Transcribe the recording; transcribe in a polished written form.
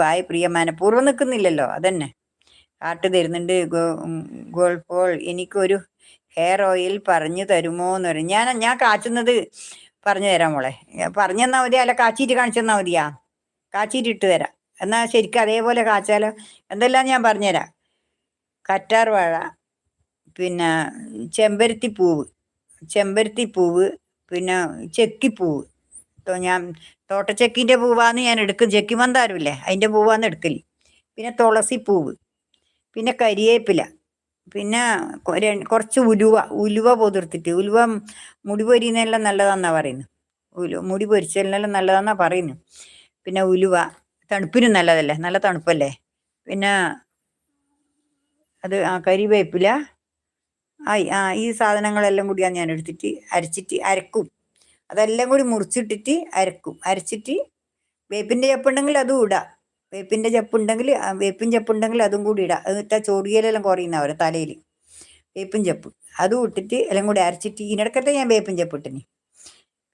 വായ പ്രിയ മനഃപൂർവ്വം നിൽക്കുന്നില്ലല്ലോ, അതന്നെ. കാട്ട് തരുന്നുണ്ട്. ഗോൾപോൾ എനിക്കൊരു ഹെയർ ഓയിൽ പറഞ്ഞു തരുമോ എന്ന് പറയും. ഞാൻ കാച്ചുന്നത് പറഞ്ഞു തരാം മോളെ. പറഞ്ഞു തന്നാൽ മതിയാ, അല്ല കാച്ചിട്ട് കാണിച്ചു തന്നാൽ മതിയാ? കാച്ചിട്ട് ഇട്ട് തരാം. എന്നാൽ ശരിക്കും അതേപോലെ കാച്ചാലോ? എന്തെല്ലാം ഞാൻ പറഞ്ഞുതരാം. കറ്റാർ വാഴ, പിന്നെ ചെമ്പരത്തിപ്പൂവ്, പിന്നെ ചെക്കിപ്പൂവ്. ഞാൻ തോട്ടച്ചെക്കിൻ്റെ പൂവാന്ന് ഞാൻ എടുക്കും. ചെക്കിമന്താരമില്ലേ, അതിൻ്റെ പൂവാന്ന് എടുക്കല്. പിന്നെ തുളസിപ്പൂവ്, പിന്നെ കരിവേപ്പില, പിന്നെ കുറച്ച് ഉലുവ പൊതിർത്തിട്ട്. ഉലുവ മുടി പൊരിയുന്നതെല്ലാം നല്ലതാന്നാ പറയുന്നത്. മുടി പൊരിച്ചതിനെല്ലാം നല്ലതാന്നാ പറയുന്നത്. പിന്നെ ഉലുവ തണുപ്പിനും നല്ലതല്ലേ, നല്ല തണുപ്പല്ലേ. പിന്നെ അത് കരിവേപ്പില, ഈ സാധനങ്ങളെല്ലാം കൂടിയാണ് ഞാൻ എടുത്തിട്ട് അരക്കും. അതെല്ലാം കൂടി മുറിച്ചിട്ടിട്ട് അരച്ചിട്ട് വേപ്പിൻ്റെ ചെപ്പുണ്ടെങ്കിൽ അതും ഇടാം. വേപ്പിൻ ചെപ്പുണ്ടെങ്കിൽ അതും കൂടി ഇടാം. എന്നിട്ടാ ചൊറിയലെല്ലാം കുറയുന്നവരെ തലയിൽ. വേപ്പിൻ ചെപ്പ് അതും ഇട്ടിട്ട് എല്ലാം കൂടി അരച്ചിട്ട് ഇതിനിടക്കത്തെ ഞാൻ വേപ്പിൻ ചെപ്പ് ഇട്ടിന്.